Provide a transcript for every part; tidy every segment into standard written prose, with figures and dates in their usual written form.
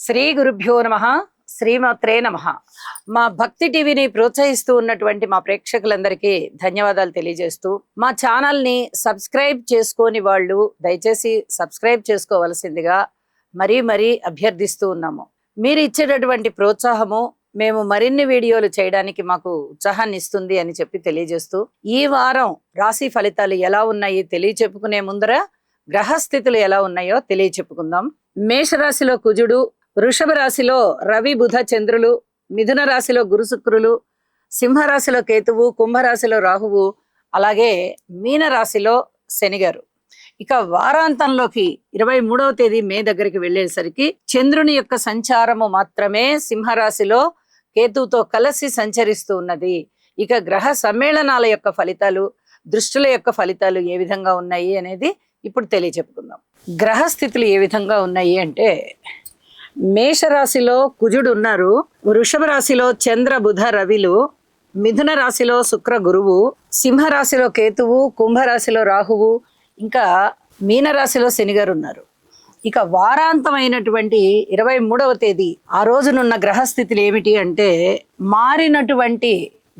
శ్రీ గురుభ్యో నమః. శ్రీమాత్రే నమః. మా భక్తి టీవీని ప్రోత్సహిస్తూ ఉన్నటువంటి మా ప్రేక్షకులందరికీ ధన్యవాదాలు తెలియజేస్తూ, మా ఛానల్ని సబ్స్క్రైబ్ చేసుకోని వాళ్ళు దయచేసి సబ్స్క్రైబ్ చేసుకోవలసిందిగా మరీ అభ్యర్థిస్తూ ఉన్నాము. మీరు ఇచ్చేటటువంటి ప్రోత్సాహము మేము మరిన్ని వీడియోలు చేయడానికి మాకు ఉత్సాహాన్ని ఇస్తుంది అని చెప్పి తెలియజేస్తూ, ఈ వారం రాశి ఫలితాలు ఎలా ఉన్నాయి తెలియచెప్పుకునే ముందర గ్రహస్థితులు ఎలా ఉన్నాయో తెలియచెప్పుకుందాం. మేషరాశిలో కుజుడు, వృషభ రాశిలో రవి బుధ చంద్రులు, మిథున రాశిలో గురు శుక్రులు, సింహరాశిలో కేతువు, కుంభరాశిలో రాహువు, అలాగే మీన రాశిలో శనిగారు. ఇక వారాంతంలోకి 23వ తేదీ మే దగ్గరికి వెళ్ళేసరికి చంద్రుని యొక్క సంచారము మాత్రమే సింహరాశిలో కేతువుతో కలిసి సంచరిస్తూ ఉన్నది. ఇక గ్రహ సమ్మేళనాల యొక్క ఫలితాలు, దృష్టుల యొక్క ఫలితాలు ఏ విధంగా ఉన్నాయి అనేది ఇప్పుడు తెలియచెప్పుకుందాం. గ్రహ స్థితులు ఏ విధంగా ఉన్నాయి అంటే, మేషరాశిలో కుజుడు ఉన్నారు, వృషభ రాశిలో చంద్ర బుధ రవిలు, మిథున రాశిలో శుక్ర గురువు, సింహరాశిలో కేతువు, కుంభరాశిలో రాహువు, ఇంకా మీనరాశిలో శనిగారు ఉన్నారు. ఇక వారాంతమైనటువంటి 23వ తేదీ ఆ రోజునున్న గ్రహస్థితులు ఏమిటి అంటే, మారినటువంటి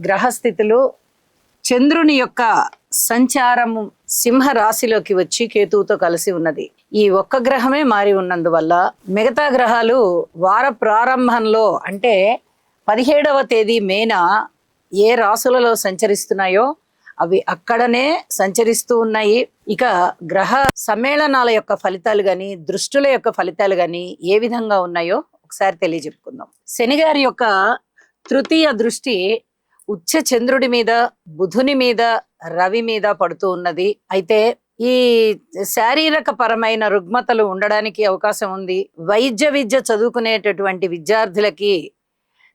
గ్రహస్థితులు చంద్రుని యొక్క సంచారము సింహ రాశిలోకి వచ్చి కేతువుతో కలిసి ఉన్నది. ఈ ఒక్క గ్రహమే మారి ఉన్నందువల్ల మిగతా గ్రహాలు వార ప్రారంభంలో అంటే 17వ తేదీ మేన ఏ రాశులలో సంచరిస్తున్నాయో అవి అక్కడనే సంచరిస్తూ ఉన్నాయి. ఇక గ్రహ సమ్మేళనాల యొక్క ఫలితాలు గాని, దృష్టుల యొక్క ఫలితాలు గాని ఏ విధంగా ఉన్నాయో ఒకసారి తెలియజెప్పుకుందాం. శనిగారి యొక్క తృతీయ దృష్టి ఉచ్చ చంద్రుడి మీద, బుధుని మీద, రవి మీద పడుతూ ఉన్నది. అయితే ఈ శారీరక పరమైన రుగ్మతలు ఉండడానికి అవకాశం ఉంది. వైద్య విద్య చదువుకునేటటువంటి విద్యార్థులకి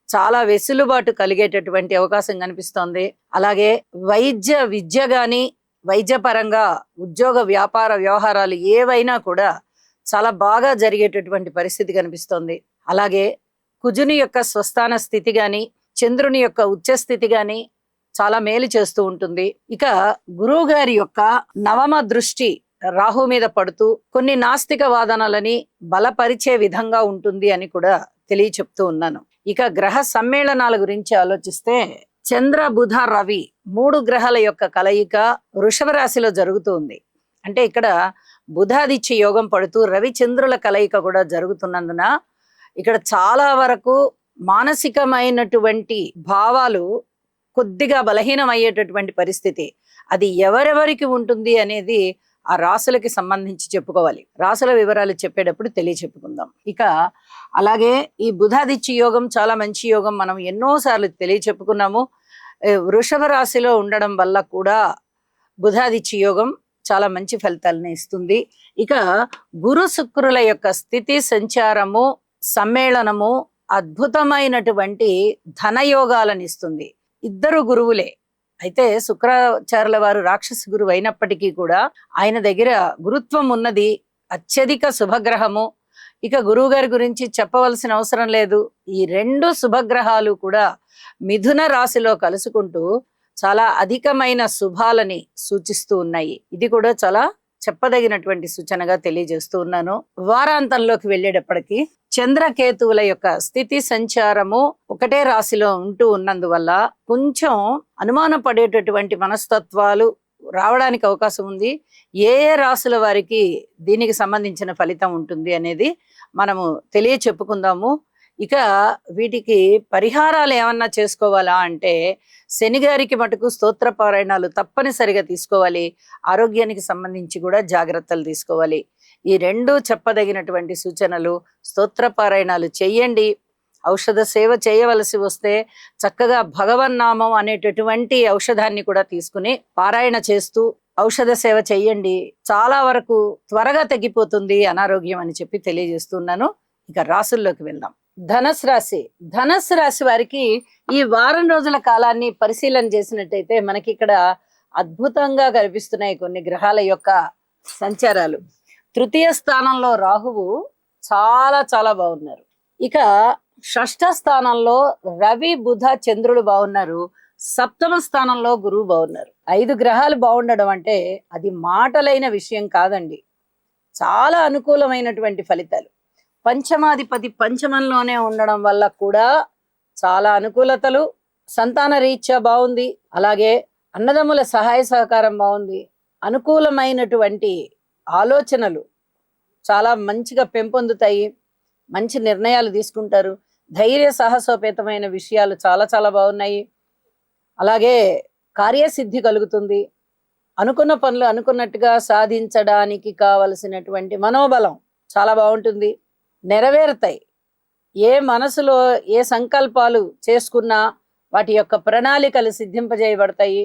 చాలా వెసులుబాటు కలిగేటటువంటి అవకాశం కనిపిస్తోంది. అలాగే వైద్య విద్య గాని, వైద్యపరంగా ఉద్యోగ వ్యాపార వ్యవహారాలు ఏవైనా కూడా చాలా బాగా జరిగేటటువంటి పరిస్థితి కనిపిస్తోంది. అలాగే కుజుని యొక్క స్వస్థాన స్థితి గాని, చంద్రుని యొక్క ఉచ్చస్థితి గాని చాలా మేలు చేస్తూ ఉంటుంది. ఇక గురువు గారి యొక్క నవమ దృష్టి రాహు మీద పడుతూ కొన్ని నాస్తిక వాదనలని బలపరిచే విధంగా ఉంటుంది అని కూడా తెలియచెప్తూ ఉన్నాను. ఇక గ్రహ సమ్మేళనాల గురించి ఆలోచిస్తే, చంద్ర బుధ రవి 3 గ్రహాల యొక్క కలయిక వృషభ రాశిలో జరుగుతుంది. అంటే ఇక్కడ బుధాదిత్య యోగం పడుతూ రవి చంద్రుల కలయిక కూడా జరుగుతున్నందున ఇక్కడ చాలా వరకు మానసికమైనటువంటి భావాలు కొద్దిగా బలహీనం అయ్యేటటువంటి పరిస్థితి. అది ఎవరెవరికి ఉంటుంది అనేది ఆ రాశులకి సంబంధించి చెప్పుకోవాలి. రాశుల వివరాలు చెప్పేటప్పుడు తెలియచెప్పుకుందాం. ఇక అలాగే ఈ బుధాదిత్య యోగం చాలా మంచి యోగం, మనం ఎన్నోసార్లు తెలియచెప్పుకున్నాము. వృషభ రాశిలో ఉండడం వల్ల కూడా బుధాదిత్య యోగం చాలా మంచి ఫలితాలను ఇస్తుంది. ఇక గురు శుక్రుల యొక్క స్థితి సంచారము సమ్మేళనము అద్భుతమైనటువంటి ధనయోగాలను ఇస్తుంది. ఇద్దరు గురువులే. అయితే శుక్రాచార్యుల వారు రాక్షస గురువు అయినప్పటికీ కూడా ఆయన దగ్గర గురుత్వం ఉన్నది, అత్యధిక శుభగ్రహము. ఇక గురువు గారి గురించి చెప్పవలసిన అవసరం లేదు. ఈ 2 శుభగ్రహాలు కూడా మిథున రాశిలో కలుసుకుంటూ చాలా అధికమైన శుభాలని సూచిస్తూ ఉన్నాయి. ఇది కూడా చాలా చెప్పదగినటువంటి సూచనగా తెలియజేస్తూ ఉన్నాను. వారాంతంలోకి వెళ్ళేటప్పటికి చంద్రకేతువుల యొక్క స్థితి సంచారము ఒకటే రాశిలో ఉంటూ ఉన్నందువల్ల కొంచెం అనుమాన పడేటటువంటి మనస్తత్వాలు రావడానికి అవకాశం ఉంది. ఏ రాశుల వారికి దీనికి సంబంధించిన ఫలితం ఉంటుంది అనేది మనము తెలియచెప్పుకుందాము. ఇక వీటికి పరిహారాలు ఏమన్నా చేసుకోవాలా అంటే, శనిగారికి మటుకు స్తోత్ర పారాయణాలు తప్పనిసరిగా తీసుకోవాలి. ఆరోగ్యానికి సంబంధించి కూడా జాగ్రత్తలు తీసుకోవాలి. ఈ 2 చెప్పదగినటువంటి సూచనలు. స్తోత్ర పారాయణాలు చెయ్యండి. ఔషధ సేవ చేయవలసి వస్తే చక్కగా భగవన్నామం అనేటటువంటి ఔషధాన్ని కూడా తీసుకుని పారాయణ చేస్తూ ఔషధ సేవ చెయ్యండి. చాలా వరకు త్వరగా తగ్గిపోతుంది అనారోగ్యం అని చెప్పి తెలియజేస్తున్నాను. ఇక రాశుల్లోకి వెళ్దాం. ధనుసు రాశి. ధనుసు రాశి వారికి ఈ వారం రోజుల కాలాన్ని పరిశీలన చేసినట్టయితే మనకి ఇక్కడ అద్భుతంగా కనిపిస్తున్నాయి కొన్ని గ్రహాల యొక్క సంచారాలు. తృతీయ స్థానంలో రాహువు చాలా బాగున్నారు. ఇక షష్ఠ స్థానంలో రవి బుధ చంద్రుడు బాగున్నారు. సప్తమ స్థానంలో గురువు బాగున్నారు. 5 గ్రహాలు బాగుండడం అంటే అది మాటలైన విషయం కాదండి. చాలా అనుకూలమైనటువంటి ఫలితాలు. పంచమాధిపతి పంచమంలోనే ఉండడం వల్ల కూడా చాలా అనుకూలతలు, సంతాన రీత్యా బాగుంది. అలాగే అన్నదమ్ముల సహాయ సహకారం బాగుంది. అనుకూలమైనటువంటి ఆలోచనలు చాలా మంచిగా పెంపొందుతాయి. మంచి నిర్ణయాలు తీసుకుంటారు. ధైర్య సాహసోపేతమైన విషయాలు చాలా చాలా బాగున్నాయి. అలాగే కార్యసిద్ధి కలుగుతుంది. అనుకున్న పనులు అనుకున్నట్టుగా సాధించడానికి కావలసినటువంటి మనోబలం చాలా బాగుంటుంది. నెరవేరుతాయి. ఏ మనసులో ఏ సంకల్పాలు చేసుకున్నా వాటి యొక్క ప్రణాళికలు సిద్ధింపజేయబడతాయి.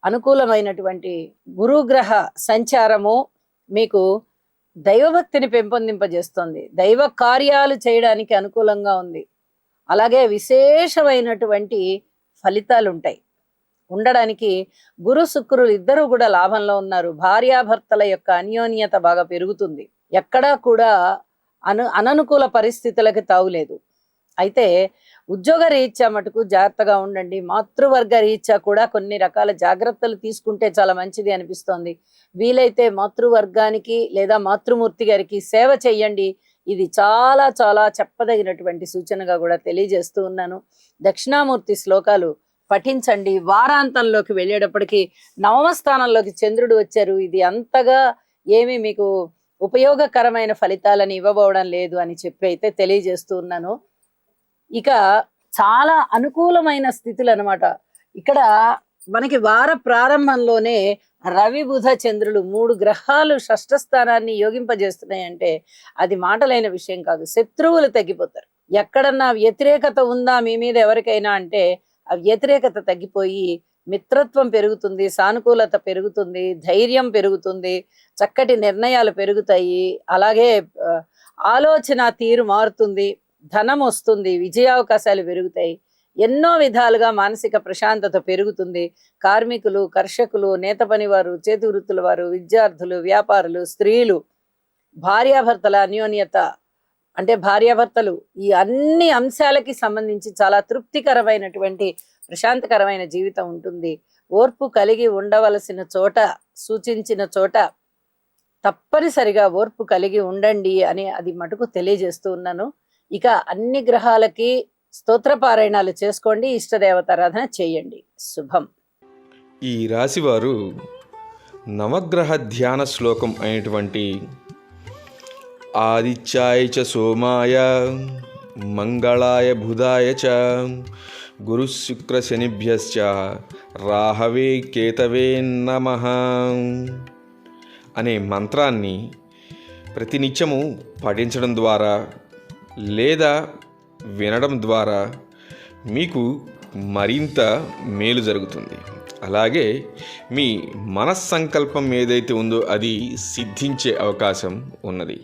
అనుకూలమైనటువంటి గురుగ్రహ సంచారము మీకు దైవభక్తిని పెంపొందింపజేస్తుంది. దైవ కార్యాలు చేయడానికి అనుకూలంగా ఉంది. అలాగే విశేషమైనటువంటి ఫలితాలు ఉంటాయి. ఉండడానికి గురు శుక్రులు ఇద్దరు కూడా లాభంలో ఉన్నారు. భార్యాభర్తల యొక్క అన్యోన్యత బాగా పెరుగుతుంది. ఎక్కడా కూడా అననుకూల పరిస్థితులకు తావులేదు. అయితే ఉద్యోగ రీత్యా మటుకు జాగ్రత్తగా ఉండండి. మాతృవర్గ రీత్యా కూడా కొన్ని రకాల జాగ్రత్తలు తీసుకుంటే చాలా మంచిది అనిపిస్తోంది. వీలైతే మాతృవర్గానికి లేదా మాతృమూర్తి గారికి సేవ చెయ్యండి. ఇది చాలా చాలా చెప్పదగినటువంటి సూచనగా కూడా తెలియజేస్తూ ఉన్నాను. దక్షిణామూర్తి శ్లోకాలు పఠించండి. వారాంతంలోకి వెళ్ళేటప్పటికి నవమ స్థానంలోకి చంద్రుడు వచ్చారు. ఇది అంతగా ఏమి మీకు ఉపయోగకరమైన ఫలితాలని ఇవ్వబోవడం లేదు అని చెప్పి అయితే తెలియజేస్తూ ఉన్నాను. ఇక చాలా అనుకూలమైన స్థితులు అనమాట. ఇక్కడ మనకి వార ప్రారంభంలోనే రవి బుధ చంద్రులు 3 గ్రహాలు షష్ఠ స్థానాన్ని యోగింపజేస్తున్నాయంటే అది మాటలైన విషయం కాదు. శత్రువులు తగ్గిపోతారు. ఎక్కడన్నా వ్యతిరేకత ఉందా మీ మీద ఎవరికైనా అంటే ఆ వ్యతిరేకత తగ్గిపోయి మిత్రత్వం పెరుగుతుంది, సానుకూలత పెరుగుతుంది, ధైర్యం పెరుగుతుంది, చక్కటి నిర్ణయాలు పెరుగుతాయి. అలాగే ఆలోచన తీరు మారుతుంది, ధనం వస్తుంది, విజయావకాశాలు పెరుగుతాయి. ఎన్నో విధాలుగా మానసిక ప్రశాంతత పెరుగుతుంది. కార్మికులు, కర్షకులు, నేత పనివారు, చేతి వృత్తుల వారు, విద్యార్థులు, వ్యాపారులు, స్త్రీలు, భార్యాభర్తల అన్యోన్యత అంటే భార్యాభర్తలు ఈ అన్ని అంశాలకి సంబంధించి చాలా తృప్తికరమైనటువంటి ప్రశాంతకరమైన జీవితం ఉంటుంది. ఓర్పు కలిగి ఉండవలసిన చోట, సూచించిన చోట తప్పనిసరిగా ఓర్పు కలిగి ఉండండి అని అది మటుకు తెలియజేస్తూ ఉన్నాను. ఇక అన్ని గ్రహాలకి స్తోత్రపారాయణాలు చేసుకోండి, ఇష్టదేవతారాధన చేయండి. శుభం. ఈ రాశివారు నవగ్రహ ధ్యాన శ్లోకం అయినటువంటి ఆదిత్యాయ చ సోమాయ మంగళాయ బుధాయ చ గురు శుక్ర శనిభ్యశ్చ రాహవే కేతవే నమః అనే మంత్రాన్ని ప్రతినిత్యము పఠించడం ద్వారా లేదా వినడం ద్వారా మీకు మరింత మేలు జరుగుతుంది. అలాగే మీ మనస్సంకల్పం ఏదైతే ఉందో అది సిద్ధించే అవకాశం ఉన్నది.